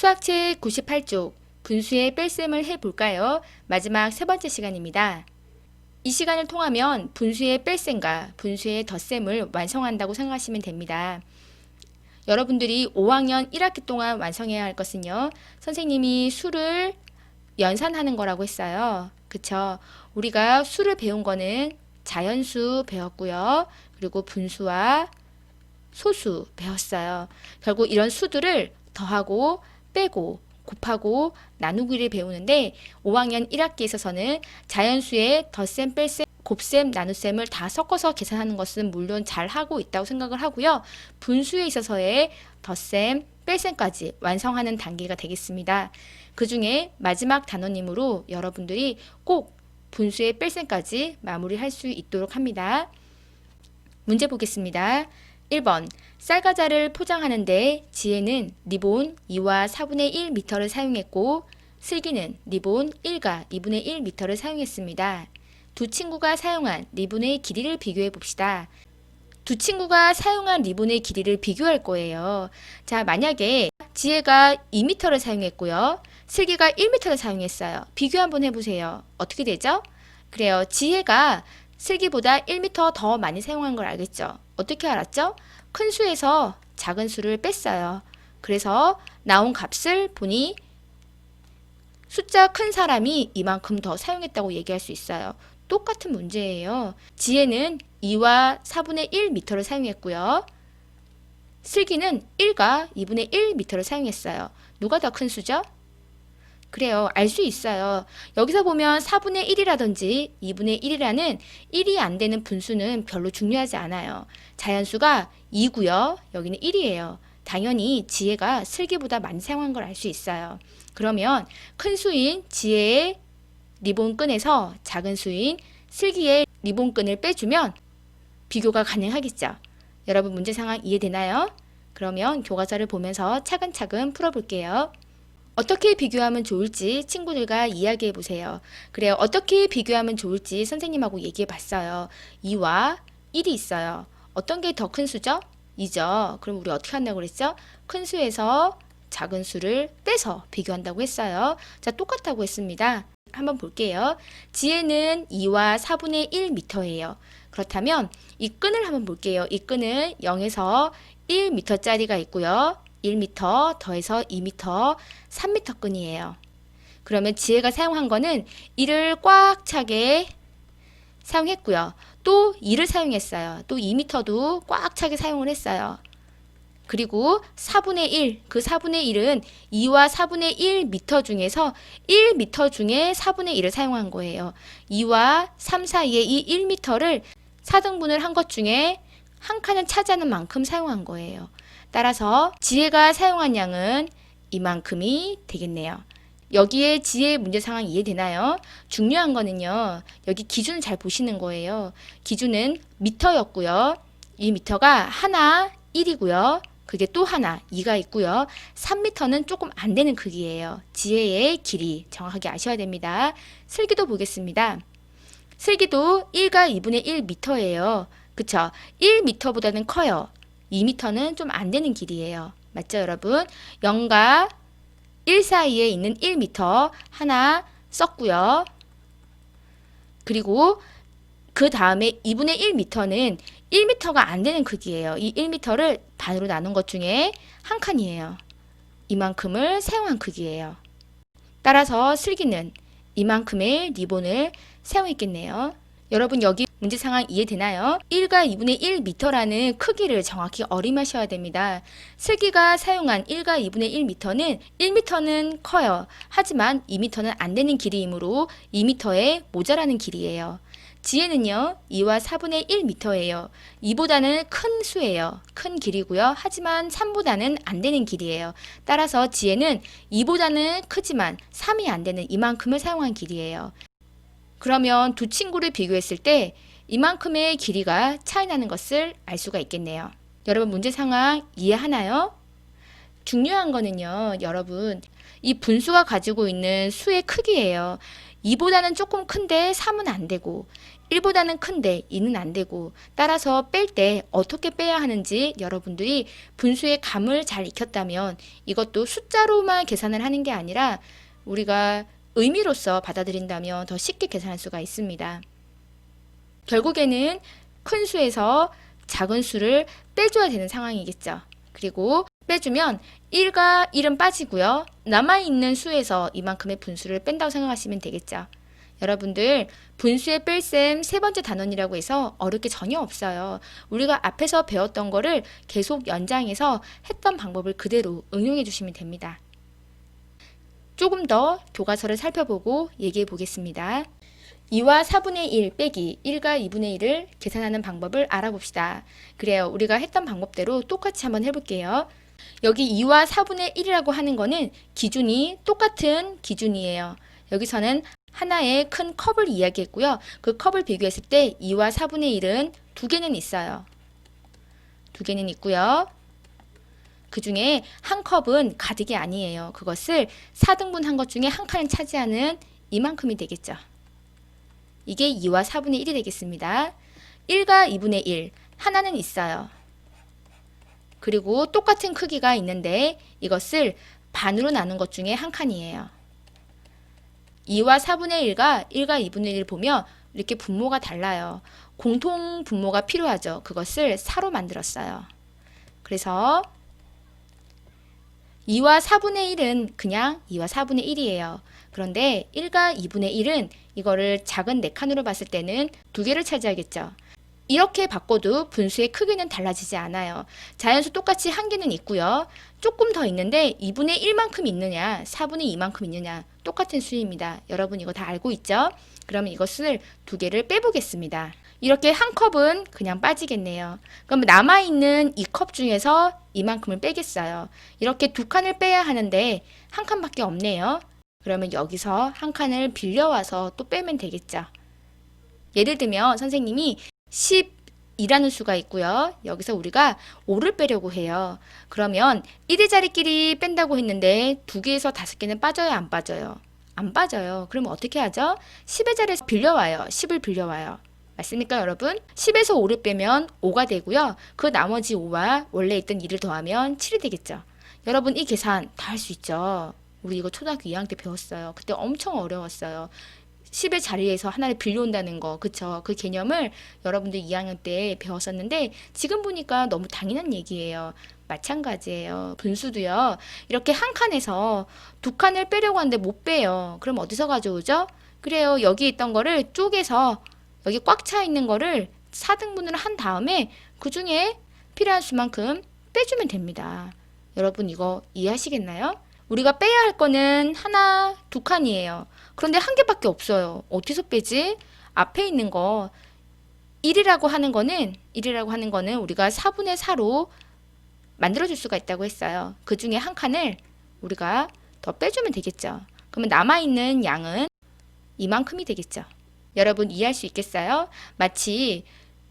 수학책 98쪽 분수의 뺄셈을 해볼까요? 마지막 세 번째 시간입니다. 이 시간을 통하면 분수의 뺄셈과 분수의 덧셈을 완성한다고 생각하시면 됩니다. 여러분들이 5학년 1학기 동안 완성해야 할 것은요. 선생님이 수를 연산하는 거라고 했어요. 그쵸? 우리가 수를 배운 거는 자연수 배웠고요. 그리고 분수와 소수 배웠어요. 결국 이런 수들을 더하고 빼고 곱하고 나누기를 배우는데 5학년 1학기에 있어서는 자연수의 덧셈, 뺄셈, 곱셈, 나눗셈을 다 섞어서 계산하는 것은 물론 잘 하고 있다고 생각을 하고요. 분수에 있어서의 덧셈, 뺄셈까지 완성하는 단계가 되겠습니다. 그 중에 마지막 단원님으로 여러분들이 꼭 분수의 뺄셈까지 마무리할 수 있도록 합니다. 문제 보겠습니다. 1번 쌀과자를 포장하는데 지혜는 리본 2와 4분의 1m를 사용했고 슬기는 리본 1과 2분의 1m를 사용했습니다. 두 친구가 사용한 리본의 길이를 비교해 봅시다. 두 친구가 사용한 리본의 길이를 비교할 거예요. 자, 만약에 지혜가 2m를 사용했고요. 슬기가 1m를 사용했어요. 비교 한번 해보세요. 어떻게 되죠? 그래요. 지혜가 슬기보다 1m 더 많이 사용한 걸 알겠죠? 어떻게 알았죠? 큰 수에서 작은 수를 뺐어요. 그래서 나온 값을 보니 숫자 큰 사람이 이만큼 더 사용했다고 얘기할 수 있어요. 똑같은 문제예요. 지혜는 2와 4분의 1m를 사용했고요. 슬기는 1과 2분의 1m를 사용했어요. 누가 더 큰 수죠? 그래요. 알 수 있어요. 여기서 보면 4분의 1이라든지 2분의 1이라는 1이 안 되는 분수는 별로 중요하지 않아요. 자연수가 2고요. 여기는 1이에요. 당연히 지혜가 슬기보다 많이 사용한 걸 알 수 있어요. 그러면 큰 수인 지혜의 리본끈에서 작은 수인 슬기의 리본끈을 빼주면 비교가 가능하겠죠. 여러분 문제 상황 이해되나요? 그러면 교과서를 보면서 차근차근 풀어볼게요. 어떻게 비교하면 좋을지 친구들과 이야기해 보세요. 그래요. 어떻게 비교하면 좋을지 선생님하고 얘기해 봤어요. 2와 1이 있어요. 어떤 게 더 큰 수죠? 2죠. 그럼 우리 어떻게 한다고 그랬죠? 큰 수에서 작은 수를 떼서 비교한다고 했어요. 자, 똑같다고 했습니다. 한번 볼게요. 지혜는 2와 4분의 1m예요. 그렇다면 이 끈을 한번 볼게요. 이 끈은 0에서 1m짜리가 있고요. 1m 더해서 2m, 3m 끈이에요. 그러면 지혜가 사용한 거는 1을 꽉 차게 사용했고요. 또 2를 사용했어요. 또 2m도 꽉 차게 사용을 했어요. 그리고 4분의 1, 그 4분의 1은 2와 4분의 1m 중에서 1m 중에 4분의 1을 사용한 거예요. 2와 3 사이의 이 1m를 4등분을 한 것 중에 한 칸을 차지하는 만큼 사용한 거예요. 따라서 지혜가 사용한 양은 이만큼이 되겠네요. 여기에 지혜 문제 상황 이해되나요? 중요한 거는요. 여기 기준을 잘 보시는 거예요. 기준은 미터였고요. 이 미터가 하나 1이고요. 그게 또 하나 2가 있고요. 3m는 조금 안 되는 크기예요. 지혜의 길이 정확하게 아셔야 됩니다. 슬기도 보겠습니다. 슬기도 1과 2분의 1m예요. 그쵸? 1m보다는 커요. 2m는 좀 안 되는 길이에요. 맞죠, 여러분? 0과 1 사이에 있는 1m 하나 썼고요. 그리고 그 다음에 2분의 1m는 1m가 안 되는 크기예요. 이 1m를 반으로 나눈 것 중에 한 칸이에요. 이만큼을 사용한 크기예요. 따라서 슬기는 이만큼의 리본을 사용했겠네요. 여러분 여기 문제 상황 이해되나요? 1과 2분의 1m라는 크기를 정확히 어림하셔야 됩니다. 슬기가 사용한 1과 2분의 1m는 1m는 커요. 하지만 2m는 안 되는 길이이므로 2m에 모자라는 길이에요. 지혜는요 2와 4분의 1m예요. 2보다는 큰 수예요. 큰 길이고요. 하지만 3보다는 안 되는 길이에요. 따라서 지혜는 2보다는 크지만 3이 안 되는 이만큼을 사용한 길이에요. 그러면 두 친구를 비교했을 때 이만큼의 길이가 차이 나는 것을 알 수가 있겠네요. 여러분 문제 상황 이해하나요? 중요한 거는요. 여러분 이 분수가 가지고 있는 수의 크기예요. 2보다는 조금 큰데 3은 안 되고 1보다는 큰데 2는 안 되고, 따라서 뺄 때 어떻게 빼야 하는지 여러분들이 분수의 감을 잘 익혔다면 이것도 숫자로만 계산을 하는 게 아니라 우리가 의미로서 받아들인다면 더 쉽게 계산할 수가 있습니다. 결국에는 큰 수에서 작은 수를 빼줘야 되는 상황이겠죠. 그리고 빼주면 1과 1은 빠지고요. 남아있는 수에서 이만큼의 분수를 뺀다고 생각하시면 되겠죠. 여러분들 분수의 뺄셈 세 번째 단원이라고 해서 어려울 게 전혀 없어요. 우리가 앞에서 배웠던 거를 계속 연장해서 했던 방법을 그대로 응용해 주시면 됩니다. 조금 더 교과서를 살펴보고 얘기해 보겠습니다. 2와 4분의 1 빼기 1과 2분의 1을 계산하는 방법을 알아봅시다. 그래요. 우리가 했던 방법대로 똑같이 한번 해볼게요. 여기 2와 4분의 1이라고 하는 거는 기준이 똑같은 기준이에요. 여기서는 하나의 큰 컵을 이야기했고요. 그 컵을 비교했을 때 2와 4분의 1은 두 개는 있어요. 두 개는 있고요. 그 중에 한 컵은 가득이 아니에요. 그것을 4등분 한 것 중에 한 칸을 차지하는 이만큼이 되겠죠. 이게 2와 4분의 1이 되겠습니다. 1과 2분의 1, 하나는 있어요. 그리고 똑같은 크기가 있는데 이것을 반으로 나눈 것 중에 한 칸이에요. 2와 4분의 1과 1과 2분의 1을 보면 이렇게 분모가 달라요. 공통 분모가 필요하죠. 그것을 4로 만들었어요. 그래서 2와 4분의 1은 그냥 2와 4분의 1이에요. 그런데 1과 2분의 1은 이거를 작은 4칸으로 봤을 때는 두 개를 차지하겠죠. 이렇게 바꿔도 분수의 크기는 달라지지 않아요. 자연수 똑같이 한 개는 있고요. 조금 더 있는데 2분의 1만큼 있느냐, 4분의 2만큼 있느냐 똑같은 수입니다. 여러분 이거 다 알고 있죠? 그러면 이것을 두 개를 빼보겠습니다. 이렇게 한 컵은 그냥 빠지겠네요. 그럼 남아있는 이 컵 중에서 이만큼을 빼겠어요. 이렇게 두 칸을 빼야 하는데 한 칸밖에 없네요. 그러면 여기서 한 칸을 빌려와서 또 빼면 되겠죠. 예를 들면 선생님이 10이라는 수가 있고요. 여기서 우리가 5를 빼려고 해요. 그러면 1의 자리끼리 뺀다고 했는데 2개에서 5개는 빠져요, 안 빠져요? 안 빠져요. 그러면 어떻게 하죠? 10의 자리에서 빌려와요. 10을 빌려와요. 맞습니까, 여러분? 10에서 5를 빼면 5가 되고요. 그 나머지 5와 원래 있던 2를 더하면 7이 되겠죠. 여러분 이 계산 다 할 수 있죠. 우리 이거 초등학교 2학년 때 배웠어요. 그때 엄청 어려웠어요. 10의 자리에서 하나를 빌려온다는 거, 그쵸? 그 개념을 여러분들 2학년 때 배웠었는데 지금 보니까 너무 당연한 얘기예요. 마찬가지예요. 분수도요. 이렇게 한 칸에서 두 칸을 빼려고 하는데 못 빼요. 그럼 어디서 가져오죠? 그래요. 여기 있던 거를 쪼개서 여기 꽉 차 있는 거를 4등분을 한 다음에 그 중에 필요한 수만큼 빼주면 됩니다. 여러분 이거 이해하시겠나요? 우리가 빼야 할 거는 하나, 두 칸이에요. 그런데 한 개밖에 없어요. 어디서 빼지? 앞에 있는 거 1이라고 하는 거는 우리가 4분의 4로 만들어줄 수가 있다고 했어요. 그 중에 한 칸을 우리가 더 빼주면 되겠죠. 그러면 남아있는 양은 이만큼이 되겠죠. 여러분 이해할 수 있겠어요? 마치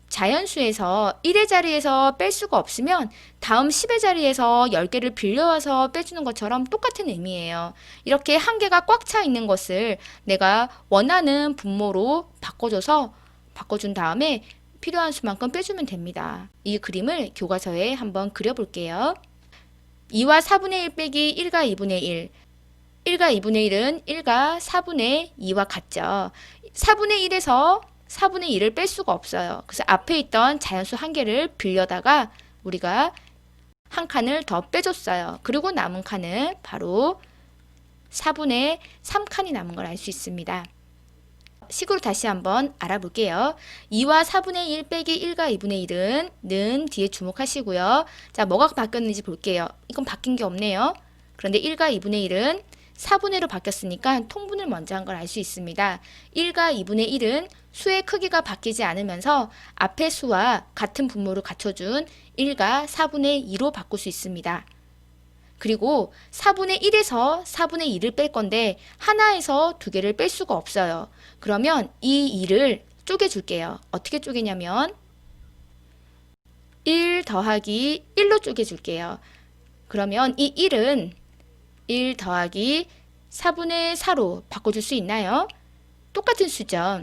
자연수에서 1의 자리에서 뺄 수가 없으면 다음 10의 자리에서 10개를 빌려와서 빼주는 것처럼 똑같은 의미예요. 이렇게 한 개가 꽉 차 있는 것을 내가 원하는 분모로 바꿔준 다음에 필요한 수만큼 빼주면 됩니다. 이 그림을 교과서에 한번 그려볼게요. 2와 4분의 1 빼기 1과 2분의 1. 1과 2분의 1은 1과 4분의 2와 같죠. 4분의 1에서 4분의 1을 뺄 수가 없어요. 그래서 앞에 있던 자연수 한 개를 빌려다가 우리가 한 칸을 더 빼줬어요. 그리고 남은 칸은 바로 4분의 3칸이 남은 걸 알 수 있습니다. 식으로 다시 한번 알아볼게요. 2와 4분의 1 빼기 1과 2분의 1은 는 뒤에 주목하시고요. 자, 뭐가 바뀌었는지 볼게요. 이건 바뀐 게 없네요. 그런데 1과 2분의 1은 4분의로 바뀌었으니까 통분을 먼저 한 걸 알 수 있습니다. 1과 2분의 1은 수의 크기가 바뀌지 않으면서 앞의 수와 같은 분모를 갖춰준 1과 4분의 2로 바꿀 수 있습니다. 그리고 4분의 1에서 4분의 2를 뺄 건데 하나에서 두 개를 뺄 수가 없어요. 그러면 이 2를 쪼개줄게요. 어떻게 쪼개냐면 1 더하기 1로 쪼개줄게요. 그러면 이 1은 1 더하기 4분의 4로 바꿔줄 수 있나요? 똑같은 수죠.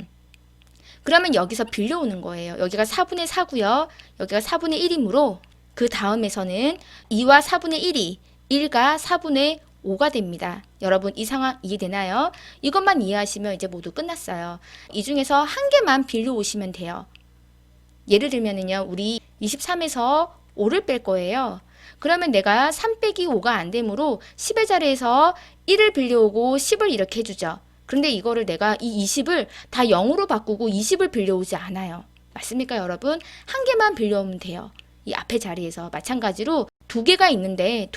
그러면 여기서 빌려오는 거예요. 여기가 4분의 4고요. 여기가 4분의 1이므로 그 다음에서는 2와 4분의 1이 1과 4분의 5가 됩니다. 여러분 이 상황 이해되나요? 이것만 이해하시면 이제 모두 끝났어요. 이 중에서 한 개만 빌려오시면 돼요. 예를 들면은요, 우리 23에서 5를 뺄 거예요. 그러면 내가 3 빼기 5가 안 되므로 10의 자리에서 1을 빌려오고 10을 이렇게 해주죠. 그런데 이거를 내가 이 20을 다 0으로 바꾸고 20을 빌려오지 않아요. 맞습니까, 여러분? 한 개만 빌려오면 돼요. 이 앞에 자리에서 마찬가지로 두 개가 있는데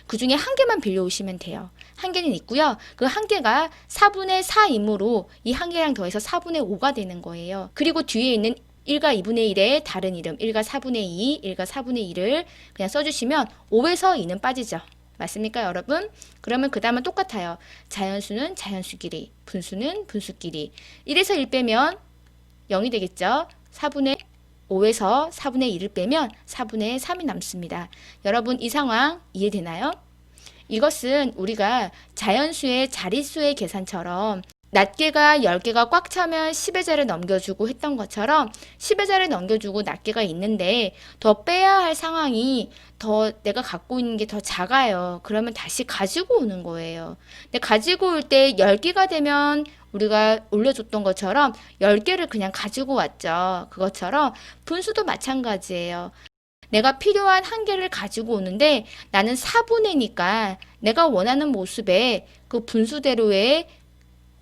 그 중에 한 개만 빌려오시면 돼요. 한 개는 있고요. 그 한 개가 4분의 4이므로 이 한 개랑 더해서 4분의 5가 되는 거예요. 그리고 뒤에 있는 1과 2분의 1의 다른 이름 1과 4분의 2, 1과 4분의 2를 그냥 써주시면 5에서 2는 빠지죠. 맞습니까, 여러분? 그러면 그 다음은 똑같아요. 자연수는 자연수끼리, 분수는 분수끼리. 1에서 1 빼면 0이 되겠죠. 4분의 5에서 4분의 2를 빼면 4분의 3이 남습니다. 여러분 이 상황 이해되나요? 이것은 우리가 자연수의 자릿수의 계산처럼 낱개가 10개가 꽉 차면 10의 자리를 넘겨주고 했던 것처럼 10의 자리를 넘겨주고 낱개가 있는데 더 빼야 할 상황이 더 내가 갖고 있는 게 더 작아요. 그러면 다시 가지고 오는 거예요. 근데 가지고 올 때 10개가 되면 우리가 올려줬던 것처럼 10개를 그냥 가지고 왔죠. 그것처럼 분수도 마찬가지예요. 내가 필요한 한 개를 가지고 오는데 나는 4분의니까 내가 원하는 모습의 그 분수대로의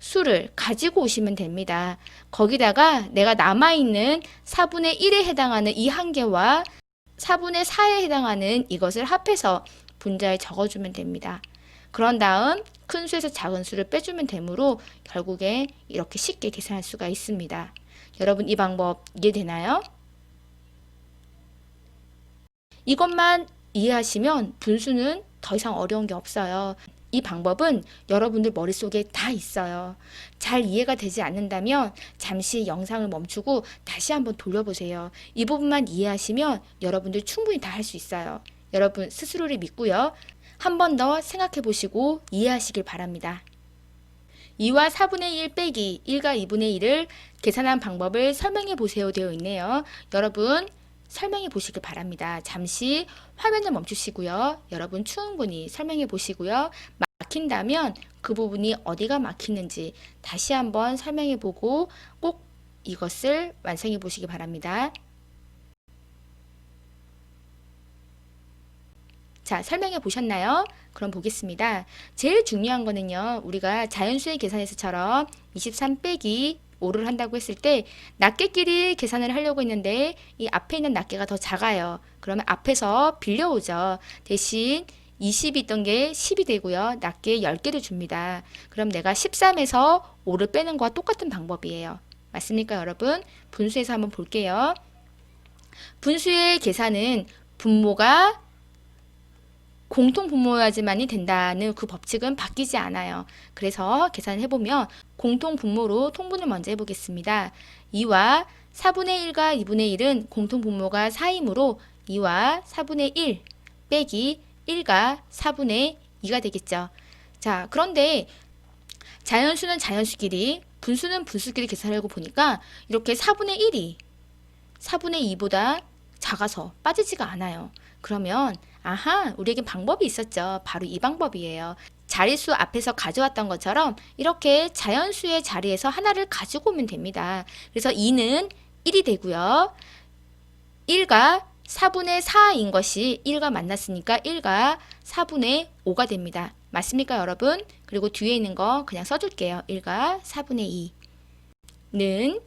수를 가지고 오시면 됩니다. 거기다가 내가 남아있는 4분의 1에 해당하는 이 한 개와 4분의 4에 해당하는 이것을 합해서 분자에 적어주면 됩니다. 그런 다음 큰 수에서 작은 수를 빼주면 되므로 결국에 이렇게 쉽게 계산할 수가 있습니다. 여러분 이 방법 이해되나요? 이것만 이해하시면 분수는 더 이상 어려운 게 없어요. 이 방법은 여러분들 머릿속에 다 있어요. 잘 이해가 되지 않는다면 잠시 영상을 멈추고 다시 한번 돌려보세요. 이 부분만 이해하시면 여러분들 충분히 다 할 수 있어요. 여러분 스스로를 믿고요. 한 번 더 생각해 보시고 이해하시길 바랍니다. 2와 4분의 1 빼기 1과 2분의 1을 계산한 방법을 설명해 보세요 되어 있네요. 여러분 설명해 보시길 바랍니다. 잠시 화면을 멈추시고요. 여러분 충분히 설명해 보시고요. 막힌다면 그 부분이 어디가 막히는지 다시 한번 설명해 보고 꼭 이것을 완성해 보시기 바랍니다. 자, 설명해 보셨나요? 그럼 보겠습니다. 제일 중요한 거는요. 우리가 자연수의 계산에서처럼 23 빼기 5를 한다고 했을 때 낱개끼리 계산을 하려고 했는데 이 앞에 있는 낱개가 더 작아요. 그러면 앞에서 빌려오죠. 대신 20이 있던 게 10이 되고요. 낱개 10개를 줍니다. 그럼 내가 13에서 5를 빼는 거와 똑같은 방법이에요. 맞습니까, 여러분? 분수에서 한번 볼게요. 분수의 계산은 분모가 공통 분모여야지만이 된다는 그 법칙은 바뀌지 않아요. 그래서 계산을 해보면 공통 분모로 통분을 먼저 해보겠습니다. 2와 4분의 1과 2분의 1은 공통 분모가 4이므로 2와 4분의 1 빼기 1과 4분의 2가 되겠죠. 자, 그런데 자연수는 자연수끼리, 분수는 분수끼리 계산하려고 보니까 이렇게 4분의 1이 4분의 2보다 작아서 빠지지가 않아요. 그러면 아하, 우리에겐 방법이 있었죠. 바로 이 방법이에요. 자릿수 앞에서 가져왔던 것처럼 이렇게 자연수의 자리에서 하나를 가지고 오면 됩니다. 그래서 2는 1이 되고요. 1과 4분의 4인 것이 1과 만났으니까 1과 4분의 5가 됩니다. 맞습니까, 여러분? 그리고 뒤에 있는 거 그냥 써줄게요. 1과 4분의 2는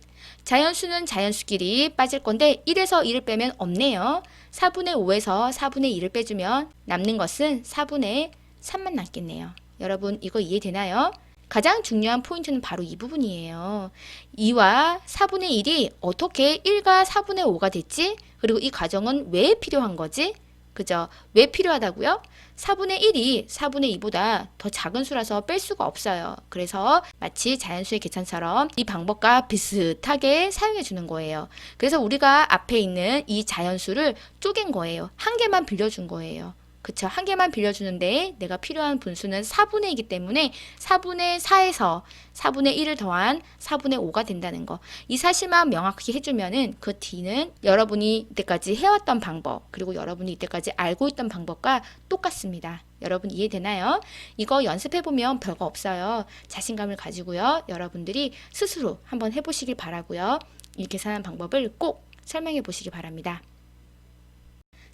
자연수는 자연수끼리 빠질 건데 1에서 2를 빼면 없네요. 4분의 5에서 4분의 2를 빼주면 남는 것은 4분의 3만 남겠네요. 여러분 이거 이해되나요? 가장 중요한 포인트는 바로 이 부분이에요. 2와 4분의 1이 어떻게 1과 4분의 5가 됐지? 그리고 이 과정은 왜 필요한 거지? 그죠? 왜 필요하다고요? 4분의 1이 4분의 2보다 더 작은 수라서 뺄 수가 없어요. 그래서 마치 자연수의 계산처럼 이 방법과 비슷하게 사용해 주는 거예요. 그래서 우리가 앞에 있는 이 자연수를 쪼갠 거예요. 한 개만 빌려준 거예요. 그쵸. 한 개만 빌려주는데 내가 필요한 분수는 4분의 2이기 때문에 4분의 4에서 4분의 1을 더한 4분의 5가 된다는 거. 이 사실만 명확히 해주면은 그 뒤는 여러분이 이때까지 해왔던 방법, 그리고 여러분이 이때까지 알고 있던 방법과 똑같습니다. 여러분 이해되나요? 이거 연습해보면 별거 없어요. 자신감을 가지고요. 여러분들이 스스로 한번 해보시길 바라고요. 이 계산하는 방법을 꼭 설명해 보시기 바랍니다.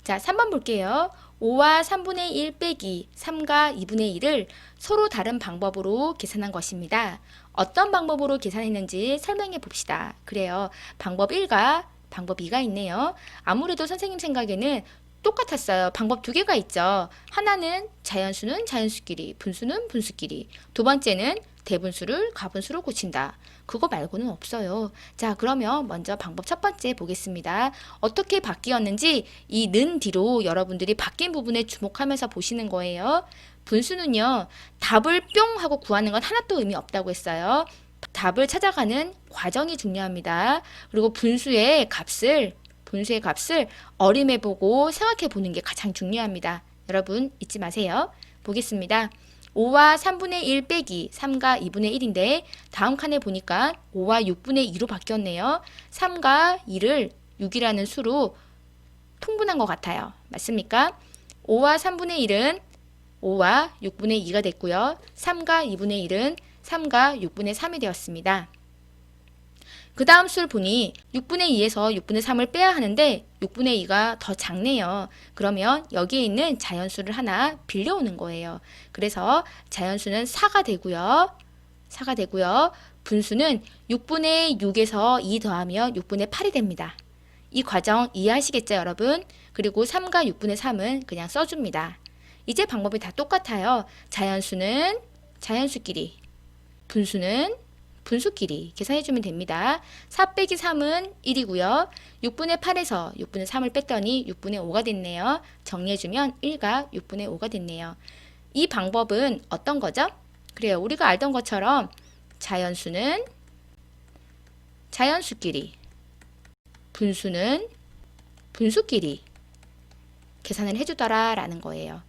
자, 3번 볼게요. 5와 3분의 1 빼기 3과 2분의 1을 서로 다른 방법으로 계산한 것입니다. 어떤 방법으로 계산했는지 설명해 봅시다. 그래요. 방법 1과 방법 2가 있네요. 아무래도 선생님 생각에는 똑같았어요. 방법 두 개가 있죠. 하나는 자연수는 자연수끼리, 분수는 분수끼리. 두 번째는 대분수를 가분수로 고친다. 그거 말고는 없어요. 자, 그러면 먼저 방법 첫 번째 보겠습니다. 어떻게 바뀌었는지 이 는 뒤로 여러분들이 바뀐 부분에 주목하면서 보시는 거예요. 분수는요, 답을 뿅 하고 구하는 건 하나도 의미 없다고 했어요. 답을 찾아가는 과정이 중요합니다. 그리고 분수의 값을 어림해보고 생각해보는 게 가장 중요합니다. 여러분 잊지 마세요. 보겠습니다. 5와 3분의 1 빼기 3과 2분의 1인데 다음 칸에 보니까 5와 6분의 2로 바뀌었네요. 3과 2를 6이라는 수로 통분한 것 같아요. 맞습니까? 5와 3분의 1은 5와 6분의 2가 됐고요. 3과 2분의 1은 3과 6분의 3이 되었습니다. 그 다음 수를 보니 6분의 2에서 6분의 3을 빼야 하는데 6분의 2가 더 작네요. 그러면 여기에 있는 자연수를 하나 빌려오는 거예요. 그래서 자연수는 4가 되고요. 분수는 6분의 6에서 2 더하면 6분의 8이 됩니다. 이 과정 이해하시겠죠, 여러분? 그리고 3과 6분의 3은 그냥 써줍니다. 이제 방법이 다 똑같아요. 자연수는 자연수끼리, 분수는 분수끼리 계산해주면 됩니다. 4 빼기 3은 1이고요. 6분의 8에서 6분의 3을 뺐더니 6분의 5가 됐네요. 정리해주면 1과 6분의 5가 됐네요. 이 방법은 어떤 거죠? 그래요. 우리가 알던 것처럼 자연수는 자연수끼리, 분수는 분수끼리 계산을 해주더라 라는 거예요.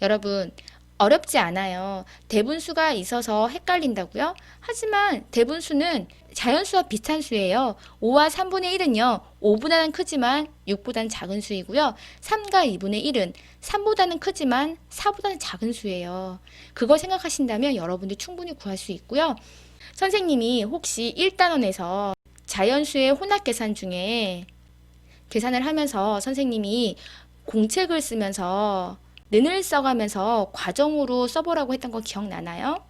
여러분 어렵지 않아요. 대분수가 있어서 헷갈린다고요? 하지만 대분수는 자연수와 비슷한 수예요. 5와 3분의 1은요. 5보다는 크지만 6보다는 작은 수이고요. 3과 2분의 1은 3보다는 크지만 4보다는 작은 수예요. 그거 생각하신다면 여러분들 충분히 구할 수 있고요. 선생님이 혹시 1단원에서 자연수의 혼합계산 중에 계산을 하면서 선생님이 공책을 쓰면서 는을 써가면서 과정으로 써보라고 했던 거 기억나나요?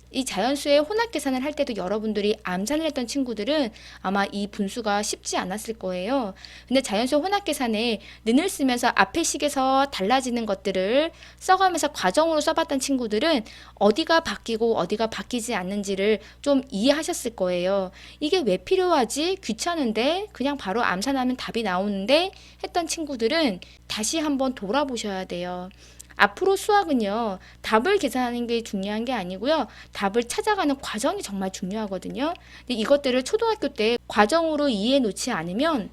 이 자연수의 혼합 계산을 할 때도 여러분들이 암산을 했던 친구들은 아마 이 분수가 쉽지 않았을 거예요. 근데 자연수 혼합 계산에 는을 쓰면서 앞에 식에서 달라지는 것들을 써가면서 과정으로 써봤던 친구들은 어디가 바뀌고 어디가 바뀌지 않는지를 좀 이해하셨을 거예요. 이게 왜 필요하지? 귀찮은데 그냥 바로 암산하면 답이 나오는데 했던 친구들은 다시 한번 돌아보셔야 돼요. 앞으로 수학은요, 답을 계산하는 게 중요한 게 아니고요, 답을 찾아가는 과정이 정말 중요하거든요. 근데 이것들을 초등학교 때 과정으로 이해해 놓지 않으면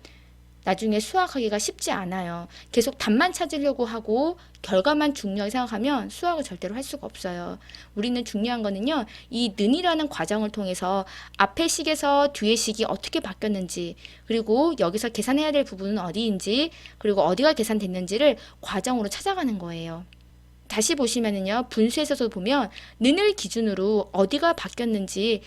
나중에 수학하기가 쉽지 않아요. 계속 답만 찾으려고 하고 결과만 중요하게 생각하면 수학을 절대로 할 수가 없어요. 우리는 중요한 거는요, 이 는이라는 과정을 통해서 앞에 식에서 뒤에 식이 어떻게 바뀌었는지, 그리고 여기서 계산해야 될 부분은 어디인지, 그리고 어디가 계산됐는지를 과정으로 찾아가는 거예요. 다시 보시면은요, 분수에서도 보면 는을 기준으로 어디가 바뀌었는지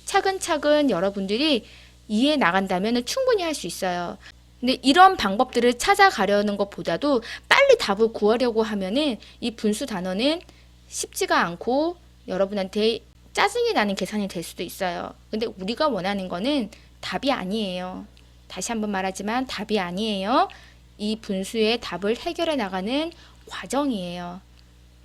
차근차근 여러분들이 이해해 나간다면 충분히 할 수 있어요. 근데 이런 방법들을 찾아가려는 것보다도 빨리 답을 구하려고 하면은 이 분수 단어는 쉽지가 않고 여러분한테 짜증이 나는 계산이 될 수도 있어요. 근데 우리가 원하는 거는 답이 아니에요. 다시 한번 말하지만 답이 아니에요. 이 분수의 답을 해결해 나가는 과정이에요.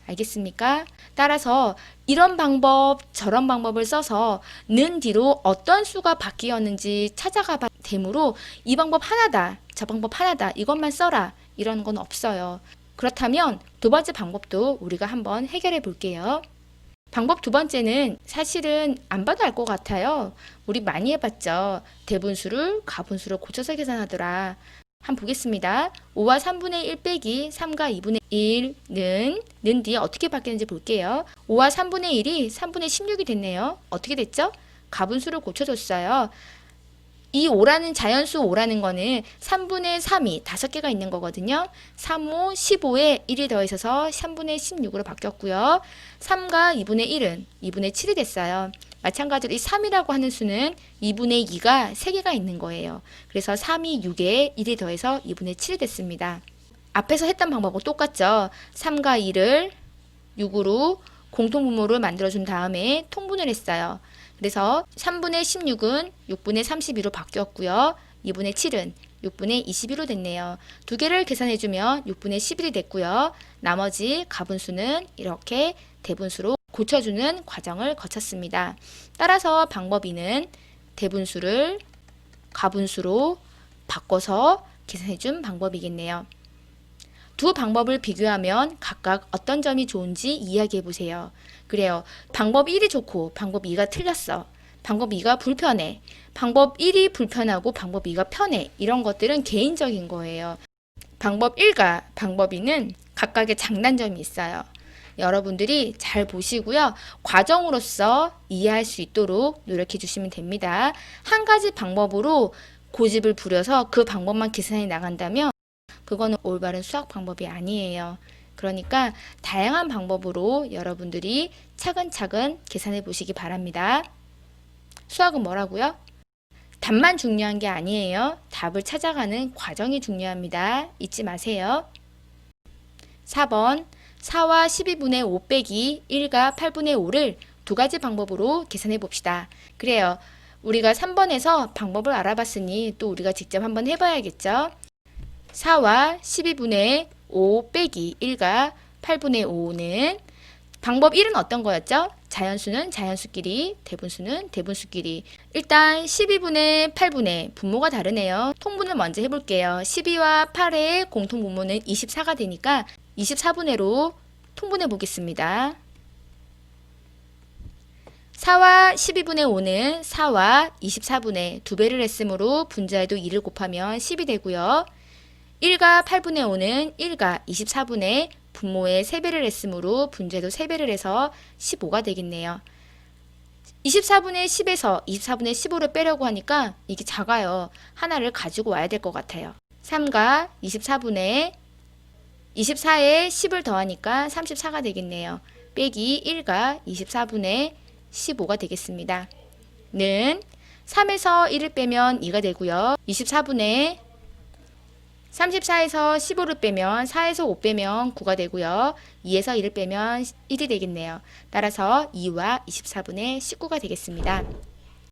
알겠습니까? 따라서 이런 방법, 저런 방법을 써서 는 뒤로 어떤 수가 바뀌었는지 찾아가 봐 되므로 이 방법 하나다, 저 방법 하나다, 이것만 써라 이런 건 없어요. 그렇다면 두 번째 방법도 우리가 한번 해결해 볼게요. 방법 두 번째는 사실은 안 봐도 알 것 같아요. 우리 많이 해봤죠. 대분수를 가분수로 고쳐서 계산하더라. 한번 보겠습니다. 5와 3분의 1 빼기 3과 2분의 1는 뒤에 어떻게 바뀌는지 볼게요. 5와 3분의 1이 3분의 16이 됐네요. 어떻게 됐죠? 가분수를 고쳐줬어요. 이 5라는 자연수 5라는 거는 3분의 3이 5개가 있는 거거든요. 3, 5, 15에 1이 더해져서 3분의 16으로 바뀌었고요. 3과 2분의 1은 2분의 7이 됐어요. 마찬가지로 이 3이라고 하는 수는 2분의 2가 3개가 있는 거예요. 그래서 3이 6에 1이 더해서 2분의 7이 됐습니다. 앞에서 했던 방법과 똑같죠. 3과 2를 6으로 공통분모를 만들어준 다음에 통분을 했어요. 그래서 3분의 16은 6분의 32로 바뀌었고요. 2분의 7은 6분의 22로 됐네요. 두 개를 계산해주면 6분의 11이 됐고요. 나머지 가분수는 이렇게 대분수로 고쳐주는 과정을 거쳤습니다. 따라서 방법 2는 대분수를 가분수로 바꿔서 계산해준 방법이겠네요. 두 방법을 비교하면 각각 어떤 점이 좋은지 이야기해 보세요. 그래요. 방법 1이 좋고 방법 2가 틀렸어. 방법 2가 불편해. 방법 1이 불편하고 방법 2가 편해. 이런 것들은 개인적인 거예요. 방법 1과 방법 2는 각각의 장단점이 있어요. 여러분들이 잘 보시고요. 과정으로서 이해할 수 있도록 노력해 주시면 됩니다. 한 가지 방법으로 고집을 부려서 그 방법만 계산해 나간다면 그거는 올바른 수학 방법이 아니에요. 그러니까 다양한 방법으로 여러분들이 차근차근 계산해 보시기 바랍니다. 수학은 뭐라고요? 답만 중요한 게 아니에요. 답을 찾아가는 과정이 중요합니다. 잊지 마세요. 4번 4와 12분의 5 빼기 1과 8분의 5를 두 가지 방법으로 계산해 봅시다. 그래요. 우리가 3번에서 방법을 알아봤으니 또 우리가 직접 한번 해봐야겠죠. 4와 12분의 5 빼기 1과 8분의 5는 방법 1은 어떤 거였죠? 자연수는 자연수끼리, 대분수는 대분수끼리. 일단 12분의 8분의 분모가 다르네요. 통분을 먼저 해볼게요. 12와 8의 공통분모는 24가 되니까 24분의로 통분해 보겠습니다. 4와 12분의 5는 4와 24분의 2배를 했으므로 분자에도 2를 곱하면 10이 되고요. 1과 8분의 5는 1과 24분의 분모에 3배를 했으므로 분자에도 3배를 해서 15가 되겠네요. 24분의 10에서 24분의 15를 빼려고 하니까 이게 작아요. 하나를 가지고 와야 될 것 같아요. 3과 24분의 24에 10을 더하니까 34가 되겠네요. 빼기 1과 24분의 15가 되겠습니다. 는 3에서 1을 빼면 2가 되고요. 24분의 34에서 15를 빼면 4에서 5 빼면 9가 되고요. 2에서 1을 빼면 1이 되겠네요. 따라서 2와 24분의 19가 되겠습니다.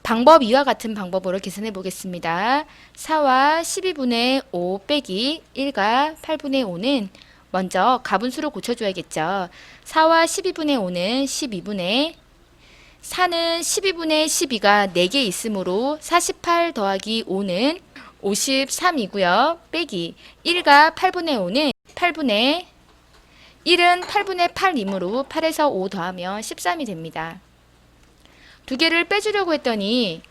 방법 2와 같은 방법으로 계산해 보겠습니다. 4와 12분의 5 빼기 1과 8분의 5는 먼저 가분수로 고쳐줘야겠죠. 4와 12분의 5는 12분의 4는 12분의 12가 4개 있으므로 48 더하기 5는 53이고요. 빼기 1과 8분의 5는 8분의 1은 8분의 8이므로 8에서 5 더하면 13이 됩니다. 두 개를 빼주려고 했더니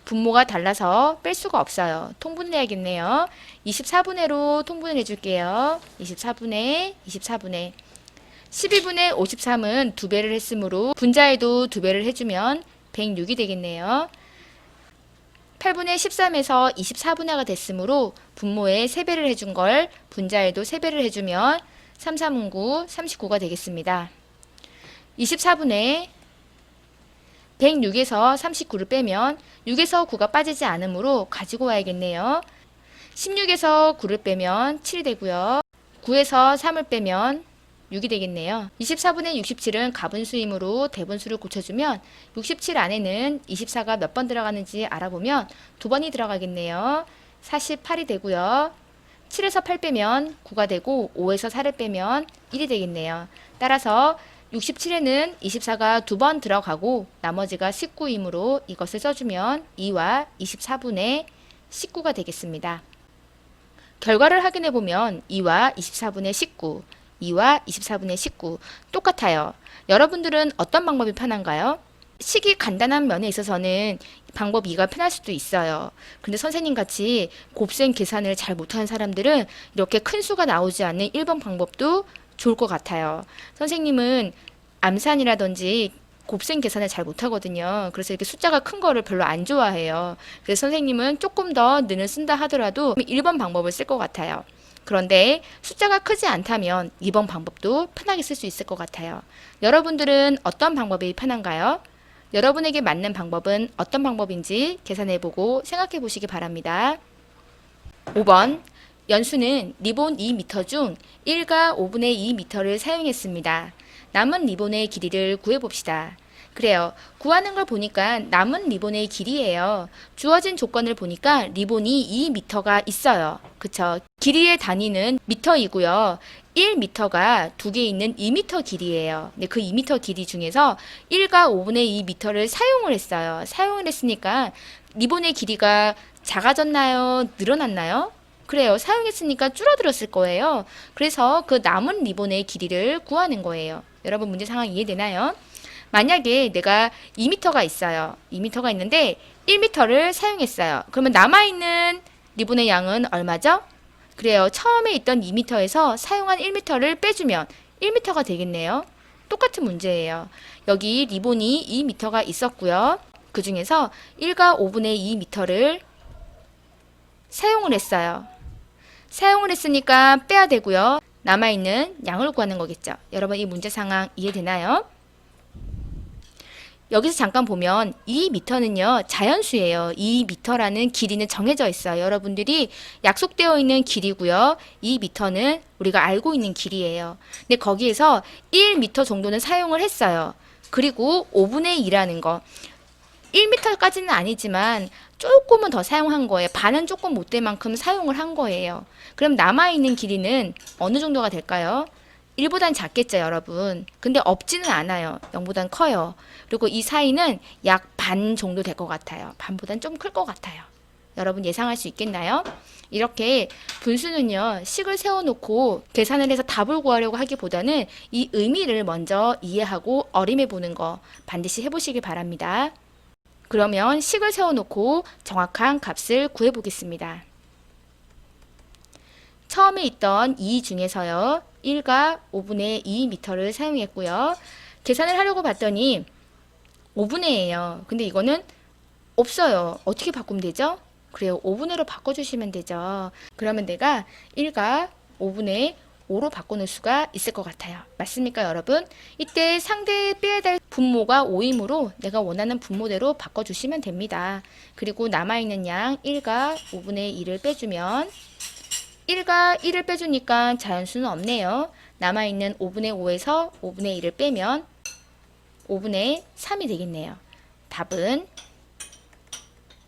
분모가 달라서 뺄 수가 없어요. 통분을 해야겠네요. 24분의로 통분을 해줄게요. 24분의 12분의 53은 2배를 했으므로 분자에도 2배를 해주면 106이 되겠네요. 8분의 13에서 24분의가 됐으므로 분모에 3배를 해준 걸 분자에도 3배를 해주면 3, 3, 9, 39가 되겠습니다. 24분의 106에서 39를 빼면 6에서 9가 빠지지 않으므로 가지고 와야겠네요. 16에서 9를 빼면 7이 되고요. 9에서 3을 빼면 6이 되겠네요. 24분의 67은 가분수이므로 대분수를 고쳐주면 67 안에는 24가 몇 번 들어가는지 알아보면 2번이 들어가겠네요. 48이 되고요. 7에서 8 빼면 9가 되고 5에서 4를 빼면 1이 되겠네요. 따라서 67에는 24가 2번 들어가고 나머지가 19이므로 이것을 써주면 2와 24분의 19가 되겠습니다. 결과를 확인해 보면 2와 24분의 19, 2와 24분의 19 똑같아요. 여러분들은 어떤 방법이 편한가요? 식이 간단한 면에 있어서는 방법 2가 편할 수도 있어요. 근데 선생님 같이 곱셈 계산을 잘 못하는 사람들은 이렇게 큰 수가 나오지 않는 1번 방법도 좋을 것 같아요. 선생님은 암산이라든지 곱셈 계산을 잘 못하거든요. 그래서 이렇게 숫자가 큰 거를 별로 안 좋아해요. 그래서 선생님은 조금 더 는을 쓴다 하더라도 1번 방법을 쓸 것 같아요. 그런데 숫자가 크지 않다면 2번 방법도 편하게 쓸 수 있을 것 같아요. 여러분들은 어떤 방법이 편한가요? 여러분에게 맞는 방법은 어떤 방법인지 계산해보고 생각해보시기 바랍니다. 5번 연수는 리본 2m 중 1과 5분의 2m를 사용했습니다. 남은 리본의 길이를 구해봅시다. 그래요. 구하는 걸 보니까 남은 리본의 길이예요. 주어진 조건을 보니까 리본이 2m가 있어요. 그쵸? 길이의 단위는 미터이고요. 1m가 두 개 있는 2m 길이예요. 근데 그 2m 길이 중에서 1과 5분의 2m를 사용을 했어요. 사용을 했으니까 리본의 길이가 작아졌나요? 늘어났나요? 그래요. 사용했으니까 줄어들었을 거예요. 그래서 그 남은 리본의 길이를 구하는 거예요. 여러분 문제 상황 이해되나요? 만약에 내가 2m가 있어요. 2m가 있는데 1m를 사용했어요. 그러면 남아있는 리본의 양은 얼마죠? 그래요. 처음에 있던 2m에서 사용한 1m를 빼주면 1m가 되겠네요. 똑같은 문제예요. 여기 리본이 2m가 있었고요. 그 중에서 1과 5분의 2m를 사용을 했어요. 사용을 했으니까 빼야 되고요. 남아있는 양을 구하는 거겠죠. 여러분 이 문제 상황 이해되나요? 여기서 잠깐 보면 2m는요 자연수예요. 2m라는 길이는 정해져 있어요. 여러분들이 약속되어 있는 길이고요. 2m는 우리가 알고 있는 길이에요. 근데 거기에서 1m 정도는 사용을 했어요. 그리고 5분의 2라는 거 1m까지는 아니지만 조금은 더 사용한 거예요. 반은 조금 못 될 만큼 사용을 한 거예요. 그럼 남아있는 길이는 어느 정도가 될까요? 1보단 작겠죠, 여러분. 근데 없지는 않아요. 0보단 커요. 그리고 이 사이는 약 반 정도 될 것 같아요. 반보단 좀 클 것 같아요. 여러분 예상할 수 있겠나요? 이렇게 분수는요, 식을 세워놓고 계산을 해서 답을 구하려고 하기보다는 이 의미를 먼저 이해하고 어림해 보는 거 반드시 해보시기 바랍니다. 그러면 식을 세워놓고 정확한 값을 구해보겠습니다. 처음에 있던 2 중에서요. 1과 5분의 2m를 사용했고요. 계산을 하려고 봤더니 5분의예요. 근데 이거는 없어요. 어떻게 바꾸면 되죠? 그래요. 5분의로 바꿔주시면 되죠. 그러면 내가 1과 5분의 5로 바꿔놓을 수가 있을 것 같아요. 맞습니까, 여러분? 이때 상대에 빼야 될 분모가 5이므로 내가 원하는 분모대로 바꿔주시면 됩니다. 그리고 남아있는 양 1과 5분의 2를 빼주면 1과 1을 빼주니까 자연수는 없네요. 남아있는 5분의 5에서 5분의 1을 빼면 5분의 3이 되겠네요. 답은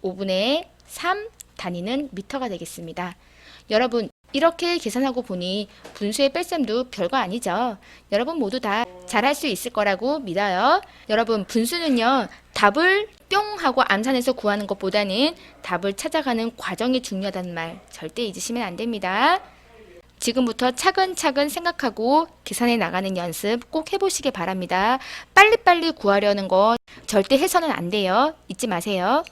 5분의 3 단위는 미터가 되겠습니다. 여러분 이렇게 계산하고 보니 분수의 뺄셈도 별거 아니죠. 여러분 모두 다 잘할 수 있을 거라고 믿어요. 여러분 분수는요. 답을 뿅 하고 암산해서 구하는 것보다는 답을 찾아가는 과정이 중요하다는 말 절대 잊으시면 안 됩니다. 지금부터 차근차근 생각하고 계산해 나가는 연습 꼭 해보시기 바랍니다. 빨리빨리 구하려는 거 절대 해서는 안 돼요. 잊지 마세요.